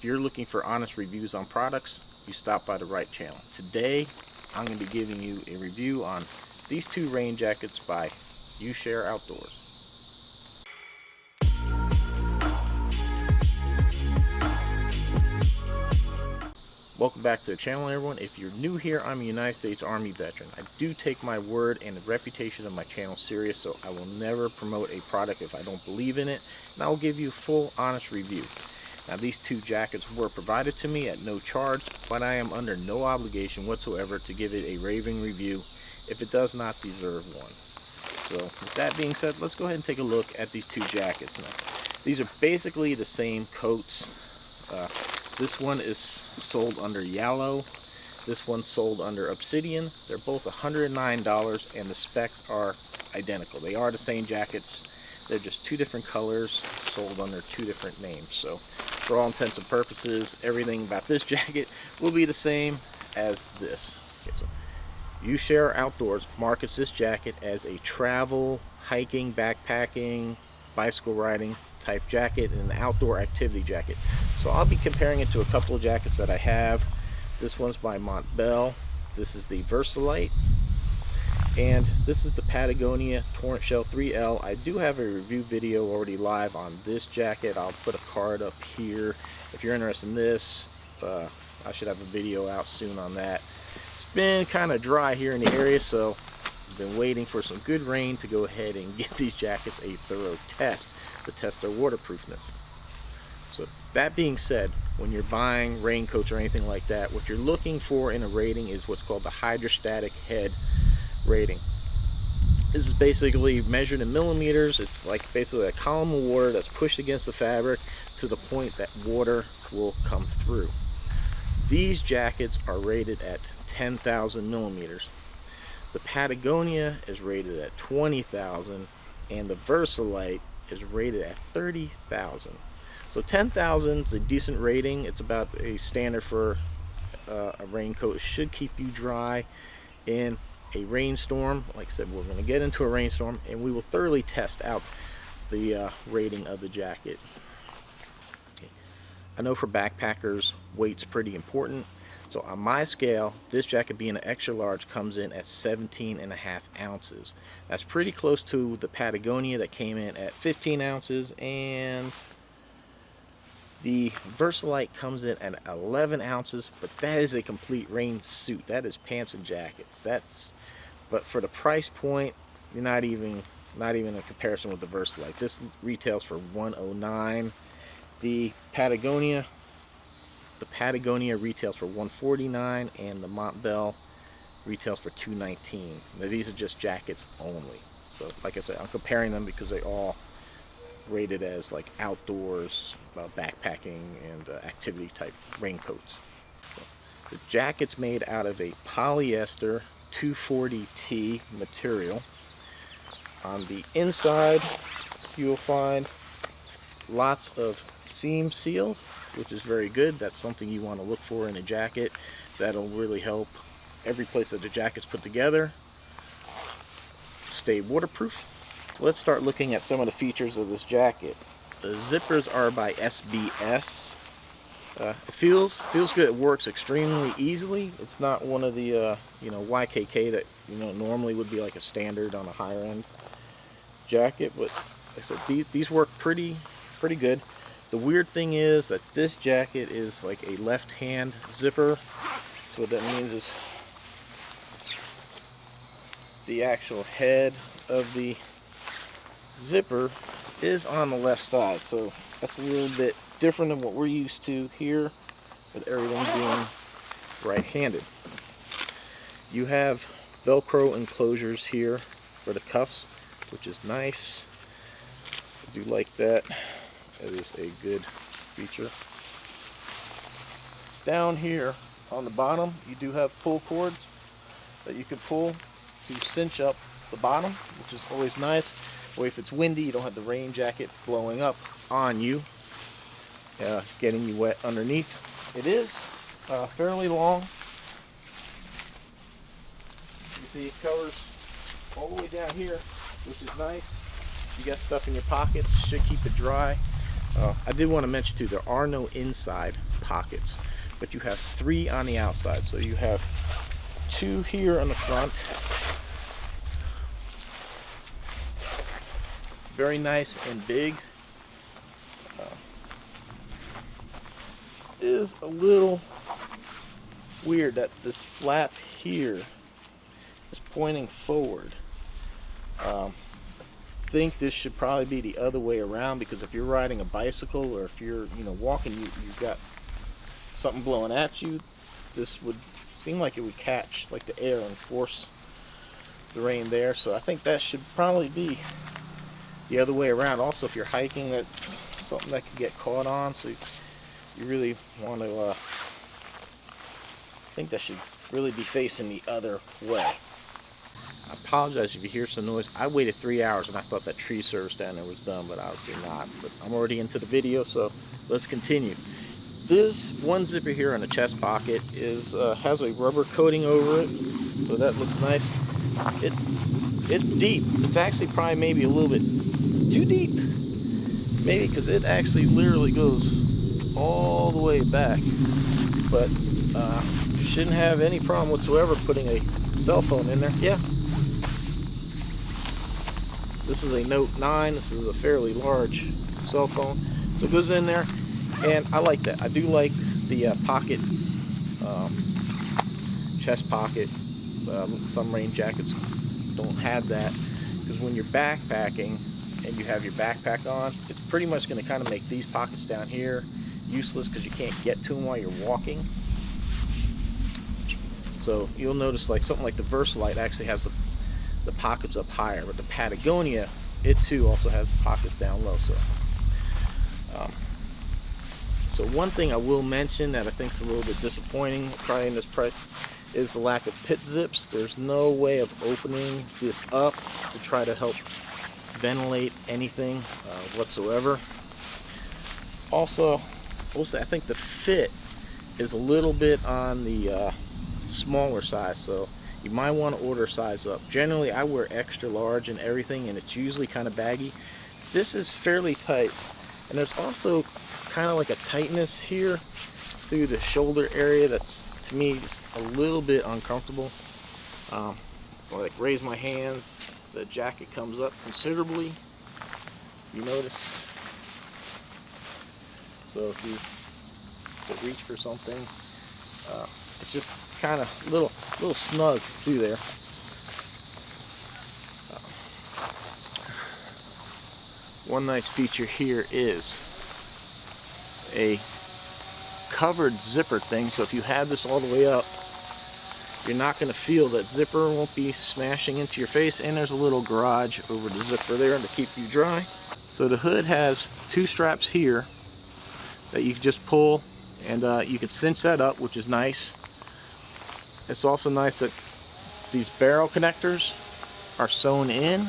If you're looking for honest reviews on products, you stop by the right channel. Today, I'm going to be giving you a review on these two rain jackets by Ushare Outdoors. Welcome back to the channel, everyone. If you're new here, I'm a United States Army veteran. I do take my word and the reputation of my channel serious, so I will never promote a product if I don't believe in it, and I will give you a full, honest review. Now, these two jackets were provided to me at no charge, but I am under no obligation whatsoever to give it a raving review if it does not deserve one. So, with that being said, let's go ahead and take a look at these two jackets. Now, these are basically the same coats. This one is sold under Yarrow. This one's sold under Obsidian. They're both $109, and the specs are identical. They are the same jackets. They're just two different colors, sold under two different names. So, for all intents and purposes, everything about this jacket will be the same as this. Okay, so Ushare Outdoors markets this jacket as a travel, hiking, backpacking, bicycle riding type jacket and an outdoor activity jacket. So I'll be comparing it to a couple of jackets that I have. This one's by Montbell. This is the Versalite, and this is the Patagonia Torrent Shell 3L. I do have a review video already live on this jacket. I'll put a card up here if you're interested in this. I should have a video out soon on that. It's been kind of dry here in the area, so I've been waiting for some good rain to go ahead and give these jackets a thorough test to test their waterproofness. So that being said, when you're buying raincoats or anything like that, what you're looking for in a rating is what's called the hydrostatic head rating. This is basically measured in millimeters. It's like basically a column of water that's pushed against the fabric to the point that water will come through. These jackets are rated at 10,000 millimeters. The Patagonia is rated at 20,000, and the Versalite is rated at 30,000. So 10,000 is a decent rating. It's about a standard for a raincoat. It should keep you dry in a rainstorm. Like I said, we're going to get into a rainstorm, and we will thoroughly test out the rating of the jacket. Okay. I know for backpackers, weight's pretty important. So on my scale, this jacket being an extra large comes in at 17.5 ounces. That's pretty close to the Patagonia that came in at 15 ounces, and the Versalite comes in at 11 ounces, but that is a complete rain suit. That is pants and jackets. But for the price point, you're not even in comparison with the Versalite. This retails for $109. The Patagonia retails for $149, and the Montbell retails for $219. Now, these are just jackets only. So like I said, I'm comparing them because they all rated as like outdoors, backpacking, and activity type raincoats. So the jacket's made out of a polyester 240T material. On the inside, you'll find lots of seam seals, which is very good. That's something you want to look for in a jacket. That'll really help every place that the jacket's put together stay waterproof. So let's start looking at some of the features of this jacket. The zippers are by SBS. It feels good. It works extremely easily. It's not one of the YKK that normally would be like a standard on a higher end jacket, but like I said, these work pretty good. The weird thing is that this jacket is like a left-hand zipper. So what that means is the actual head of the zipper is on the left side. So that's a little bit different than what we're used to here, with everything being right-handed. You have Velcro enclosures here for the cuffs, which is nice. I do like that. That is a good feature. Down here on the bottom, you do have pull cords that you can pull to cinch up the bottom, which is always nice. Or if it's windy, you don't have the rain jacket blowing up on you, getting you wet underneath. It is fairly long. You see it covers all the way down here, which is nice. You got stuff in your pockets, should keep it dry. I did want to mention too, there are no inside pockets, but you have 3 on the outside. So you have 2 here on the front. Very nice and big. Is a little weird that this flap here is pointing forward. I think this should probably be the other way around, because if you're riding a bicycle or if you're walking, you've got something blowing at you, this would seem like it would catch like the air and force the rain there. So I think that should probably be the other way around. Also, if you're hiking, that's something that could get caught on, so you really want to I think that should really be facing the other way. I apologize if you hear some noise. I waited 3 hours and I thought that tree service down there was done, but obviously not. But I'm already into the video, so let's continue. This one zipper here in the chest pocket is has a rubber coating over it, so that looks nice. It's deep. It's actually probably maybe a little bit too deep, maybe, because it actually literally goes all the way back. But you shouldn't have any problem whatsoever putting a cell phone in there. Yeah, this is a Note 9. This is a fairly large cell phone, so it goes in there, and I like that. I do like the pocket, chest pocket. Some rain jackets don't have that, because when you're backpacking and you have your backpack on, it's pretty much going to kind of make these pockets down here useless, because you can't get to them while you're walking. So you'll notice like something like the Versalite actually has the pockets up higher, but the Patagonia, it too also has the pockets down low. So one thing I will mention that I think is a little bit disappointing probably in this price is the lack of pit zips. There's no way of opening this up to try to help ventilate anything whatsoever. Also, I think the fit is a little bit on the smaller size, so you might want to order a size up. Generally, I wear extra large and everything, and it's usually kind of baggy. This is fairly tight, and there's also kind of like a tightness here through the shoulder area that's, to me, just a little bit uncomfortable. Like raise my hands, the jacket comes up considerably, you notice. So if you could reach for something, it's just kind of little snug through there. One nice feature here is a covered zipper thing, so if you have this all the way up, you're not going to feel that zipper, won't be smashing into your face, and there's a little garage over the zipper there to keep you dry. So the hood has 2 straps here that you can just pull, and you can cinch that up, which is nice. It's also nice that these barrel connectors are sewn in,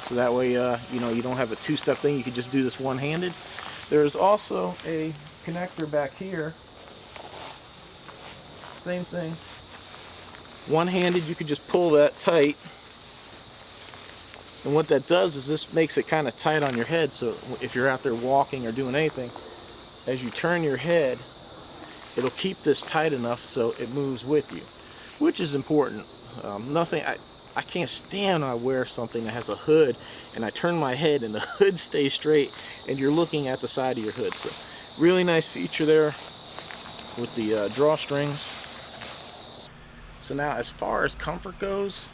so that way you don't have a 2-step thing. You can just do this one-handed. There's also a connector back here, same thing, one-handed. You can just pull that tight, and what that does is this makes it kind of tight on your head, so if you're out there walking or doing anything, as you turn your head, it'll keep this tight enough so it moves with you, which is important. I can't stand when I wear something that has a hood and I turn my head and the hood stays straight and you're looking at the side of your hood. So really nice feature there with the drawstrings. So now as far as comfort goes,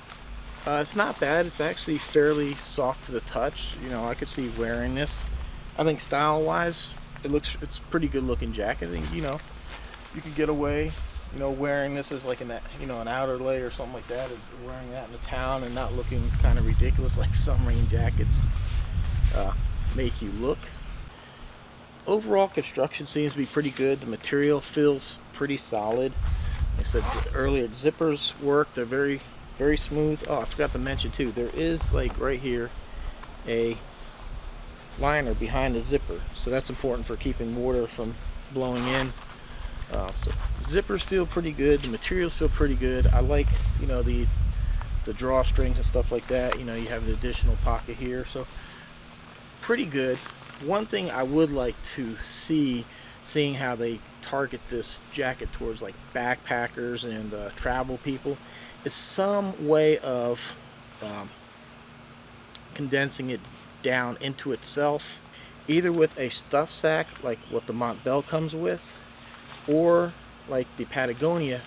it's not bad. It's actually fairly soft to the touch. I could see wearing this. I think style wise, it's a pretty good looking jacket. I think you could get away wearing this as like an outer layer or something like that, wearing that in the town and not looking kind of ridiculous like some rain jackets make you look. Overall construction seems to be pretty good. The material feels pretty solid. Like I said earlier, zippers work. They're very, very smooth. Oh, I forgot to mention too, there is like right here a liner behind the zipper, so that's important for keeping water from blowing in. So zippers feel pretty good. The materials feel pretty good. I like the drawstrings and stuff like that. You have the additional pocket here, so pretty good. one thing I would like to see, seeing how they target this jacket towards like backpackers and travel people, is some way of condensing it down into itself, either with a stuff sack like what the Montbell comes with, or like the Patagonia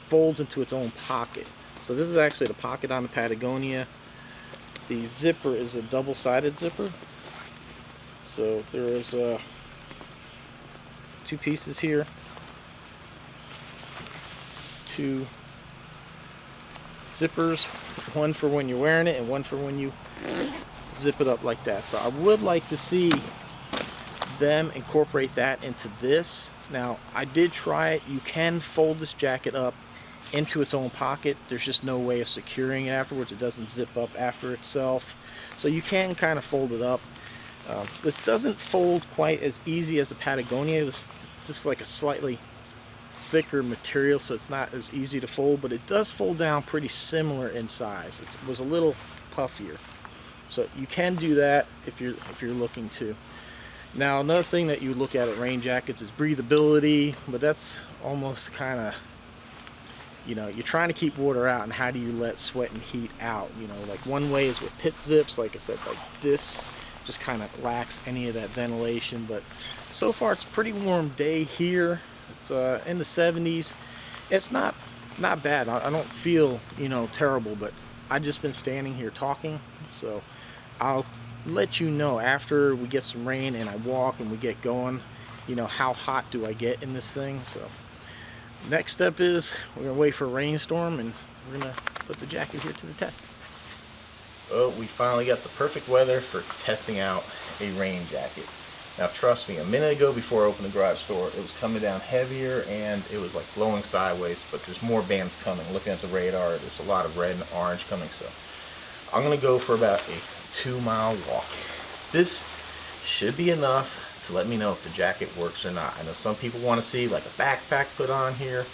folds into its own pocket. So this is actually the pocket on the Patagonia. The zipper is a double-sided zipper. So there is two pieces here, two zippers, one for when you're wearing it and one for when you zip it up like that. So I would like to see them incorporate that into this. Now, I did try it. You can fold this jacket up into its own pocket. There's just no way of securing it afterwards. It doesn't zip up after itself. So you can kind of fold it up. This doesn't fold quite as easy as the Patagonia. It's just like a slightly thicker material, so it's not as easy to fold, but it does fold down pretty similar in size. It was a little puffier. So you can do that if you're looking to. Now, another thing that you look at rain jackets is breathability, but that's almost kind of, you know, you're trying to keep water out, and how do you let sweat and heat out? You know, like one way is with pit zips, like I said, like this just kind of lacks any of that ventilation. But so far it's a pretty warm day here. It's in the 70s. It's not bad. I don't feel, you know, terrible, but I've just been standing here talking, so I'll let you know after we get some rain and I walk and we get going, you know, how hot do I get in this thing. So next step is we're gonna wait for a rainstorm, and we're gonna put the jacket here to the test. Well, we finally got the perfect weather for testing out a rain jacket. Now trust me, a minute ago before I opened the garage door, it was coming down heavier and it was like blowing sideways, but there's more bands coming. Looking at the radar, there's a lot of red and orange coming, so I'm gonna go for about a 2-mile walk. This should be enough to let me know if the jacket works or not. I know some people want to see like a backpack put on here.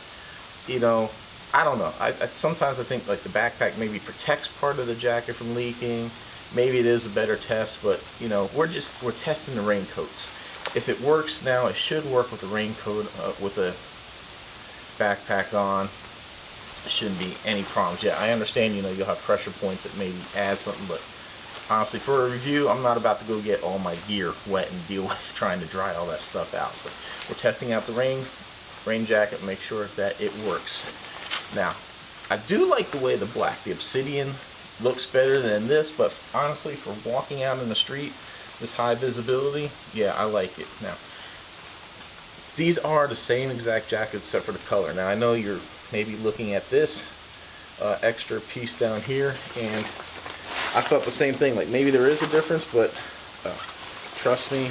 You know, I don't know. Sometimes I think like the backpack maybe protects part of the jacket from leaking. Maybe it is a better test, but you know, we're testing the raincoats. If it works now, it should work with the raincoat, with a backpack on. There shouldn't be any problems. Yeah, I understand, you know, you'll have pressure points that maybe add something, but honestly, for a review, I'm not about to go get all my gear wet and deal with trying to dry all that stuff out. So we're testing out the rain jacket, make sure that it works. Now, I do like the way the obsidian looks better than this, but honestly, for walking out in the street, this high visibility, yeah, I like it. Now, these are the same exact jackets except for the color. Now, I know you're maybe looking at this extra piece down here, and I thought the same thing, like maybe there is a difference, but trust me,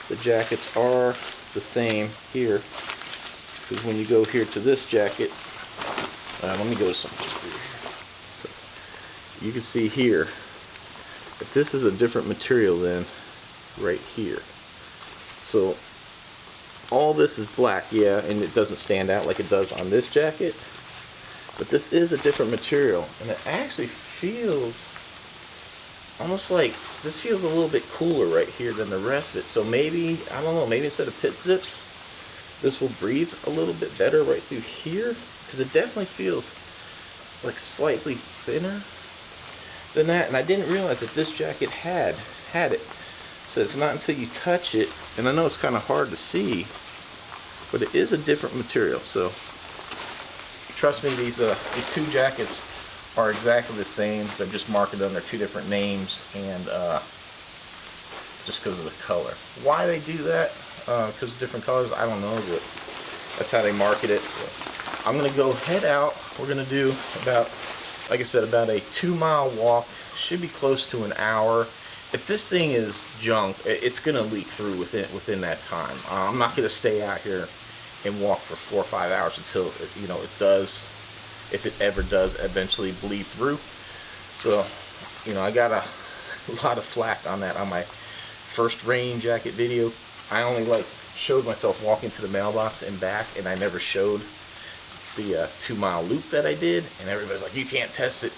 the jackets are the same here, because when you go here to this jacket, let me go to something here. You can see here that this is a different material than right here. So all this is black, yeah, and it doesn't stand out like it does on this jacket, but this is a different material, and it actually feels almost like this feels a little bit cooler right here than the rest of it. So maybe, I don't know, maybe instead of pit zips, this will breathe a little bit better right through here, because it definitely feels like slightly thinner than that. And I didn't realize that this jacket had it. So it's not until you touch it, and I know it's kind of hard to see, but it is a different material. So trust me, these two jackets are exactly the same. They're just marketed under two different names, and just because of the color. Why they do that, because different colors, I don't know, but that's how they market it. So I'm gonna go head out. We're gonna do about, like I said, about a 2-mile walk. Should be close to an hour. If this thing is junk, it's gonna leak through within that time. I'm not gonna stay out here and walk for 4 or 5 hours until, you know, it does, if it ever does eventually bleed through. So, you know, I got a lot of flack on that on my first rain jacket video. I only showed myself walking to the mailbox and back, and I never showed the 2-mile loop that I did, and everybody's like, you can't test it.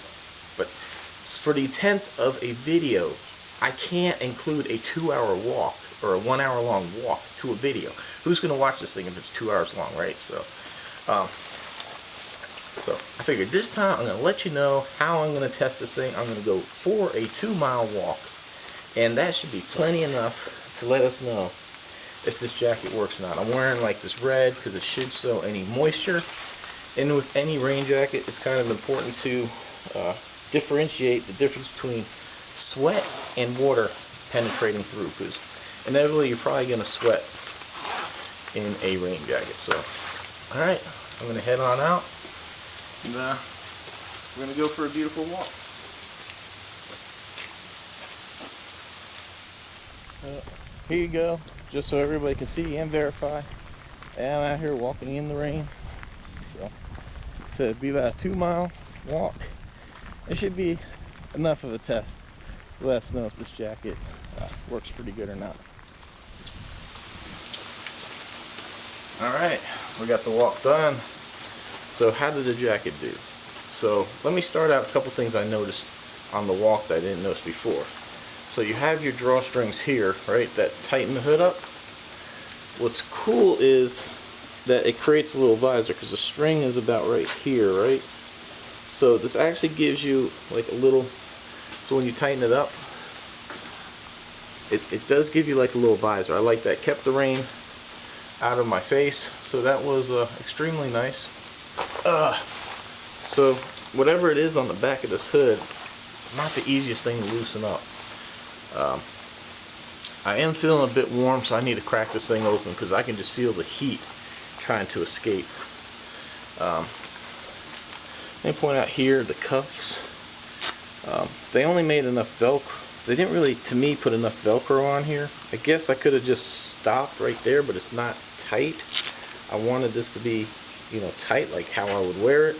But for the intent of a video, I can't include a 2-hour walk or a 1-hour long walk to a video. Who's going to watch this thing if it's 2 hours long, right? So I figured this time I'm going to let you know how I'm going to test this thing. I'm going to go for a 2-mile walk, and that should be plenty enough to let us know if this jacket works or not. I'm wearing like this red because it should show any moisture, and with any rain jacket it's kind of important to differentiate the difference between sweat and water penetrating through, because inevitably you're probably going to sweat in a rain jacket. So alright, I'm going to head on out, and we're going to go for a beautiful walk. Here you go, just so everybody can see and verify. And I'm out here walking in the rain. So it'd be about a 2-mile walk. It should be enough of a test to let us know if this jacket works pretty good or not. Alright, we got the walk done. So how did the jacket do? So let me start out a couple things I noticed on the walk that I didn't notice before. So you have your drawstrings here, right, that tighten the hood up. What's cool is that it creates a little visor because the string is about right here, right? So this actually gives you like a little, so when you tighten it up, it does give you like a little visor. I like that. Kept the rain out of my face, so that was extremely nice. So whatever it is on the back of this hood, not the easiest thing to loosen up. I am feeling a bit warm, so I need to crack this thing open because I can just feel the heat trying to escape. Let me point out here the cuffs. They only made enough Velcro. They didn't really, to me, put enough Velcro on here. I guess I could have just stopped right there, but it's not tight. I wanted this to be, you know, tight like how I would wear it.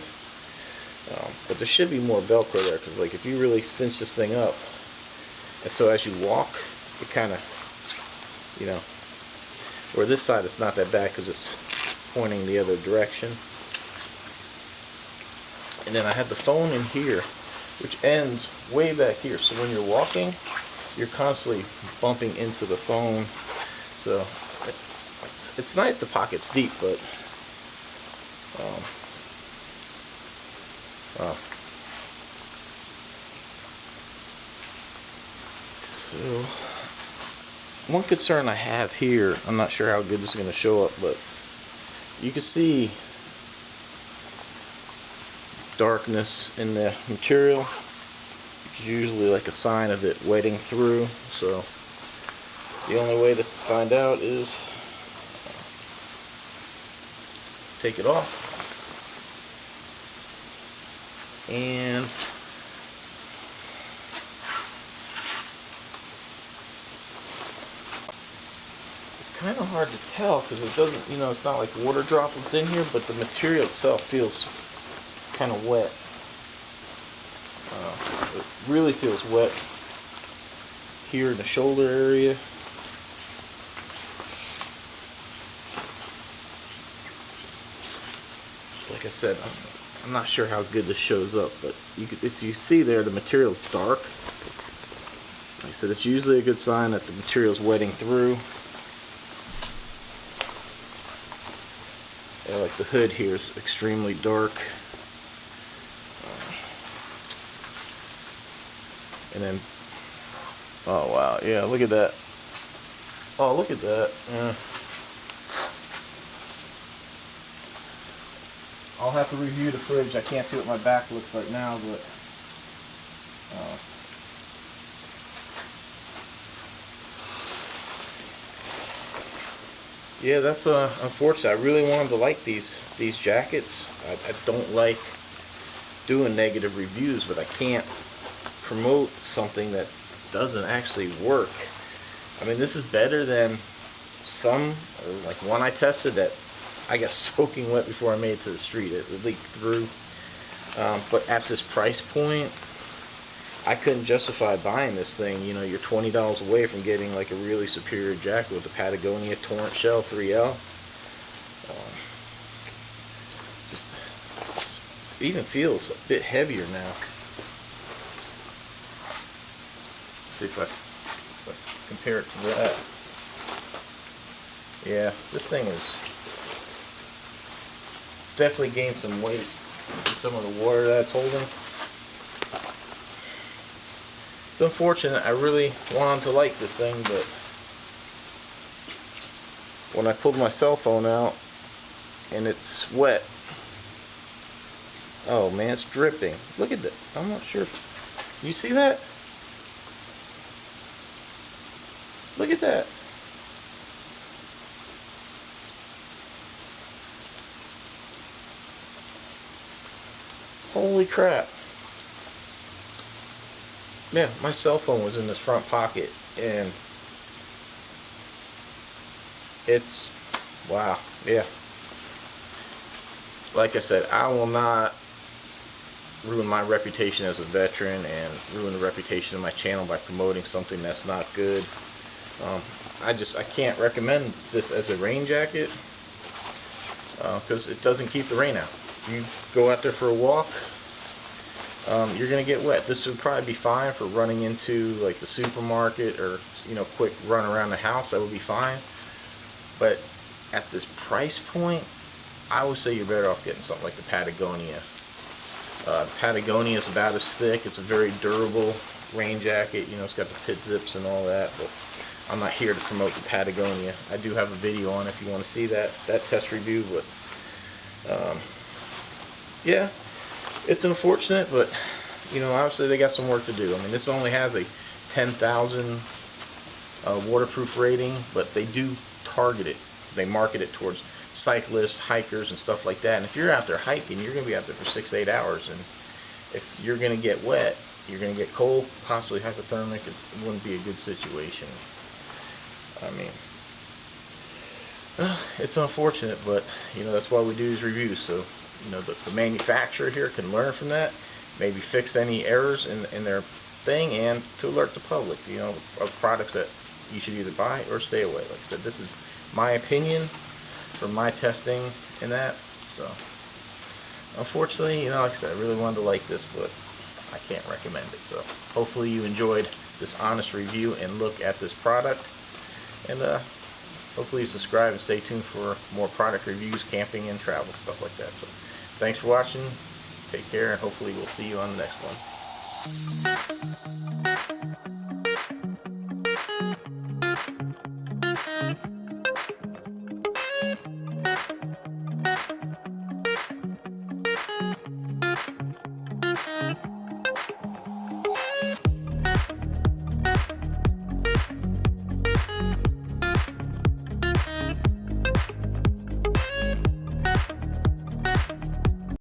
But there should be more Velcro there, because like if you really cinch this thing up, and so as you walk, it kind of, you know, where this side it's not that bad because it's pointing the other direction. And then I have the phone in here, which ends way back here. So when you're walking, you're constantly bumping into the phone. So it's nice the pocket's deep, but so one concern I have here, I'm not sure how good this is going to show up, but you can see darkness in the material. It's usually like a sign of it wetting through, so the only way to find out is take it off, and it's kind of hard to tell because it doesn't, you know, it's not like water droplets in here, but the material itself feels kind of wet. It really feels wet here in the shoulder area. So like I said, I'm not sure how good this shows up, but you could, if you see there, the material's dark. Like I said, it's usually a good sign that the material's wetting through. Yeah, like the hood here is extremely dark. And then, oh wow, yeah, look at that. Oh, look at that. Yeah. I'll have to review the footage. I can't see what my back looks like now, but yeah, that's unfortunate. I really wanted to like these jackets. I don't like doing negative reviews, but I can't promote something that doesn't actually work. I mean, this is better than some, like one I tested that I got soaking wet before I made it to the street. It leaked through. But at this price point, I couldn't justify buying this thing. You know, you're $20 away from getting like a really superior jacket with the Patagonia Torrent Shell 3L. Just even feels a bit heavier now. See if I compare it to that. Yeah, this thing is, it's definitely gained some weight in some of the water that it's holding. It's unfortunate. I really wanted to like this thing, but when I pulled my cell phone out and it's wet, oh man, it's dripping. Look at that. I'm not sure if you see that. Look at that. Holy crap. Man, my cell phone was in this front pocket and it's, wow, yeah. Like I said, I will not ruin my reputation as a veteran and ruin the reputation of my channel by promoting something that's not good. I can't recommend this as a rain jacket because it doesn't keep the rain out. If you go out there for a walk, you're gonna get wet. This would probably be fine for running into like the supermarket or, you know, quick run around the house. That would be fine. But at this price point, I would say you're better off getting something like the Patagonia. Patagonia is about as thick. It's a very durable rain jacket. You know, it's got the pit zips and all that. But I'm not here to promote the Patagonia. I do have a video on it if you want to see that test review. But yeah, it's unfortunate, but you know, obviously they got some work to do. I mean, this only has a 10,000 waterproof rating, but they do target it. They market it towards cyclists, hikers, and stuff like that. And if you're out there hiking, you're going to be out there for 6 to 8 hours, and if you're going to get wet, you're going to get cold, possibly hypothermic. It wouldn't be a good situation. I mean, it's unfortunate, but you know, that's why we do these reviews. So you know, the manufacturer here can learn from that, maybe fix any errors in their thing, and to alert the public, you know, of products that you should either buy or stay away. Like I said, this is my opinion from my testing and that. So unfortunately, you know, like I said, I really wanted to like this, but I can't recommend it. So hopefully you enjoyed this honest review and look at this product, and hopefully you subscribe and stay tuned for more product reviews, camping and travel, stuff like that. So thanks for watching, take care, and hopefully we'll see you on the next one.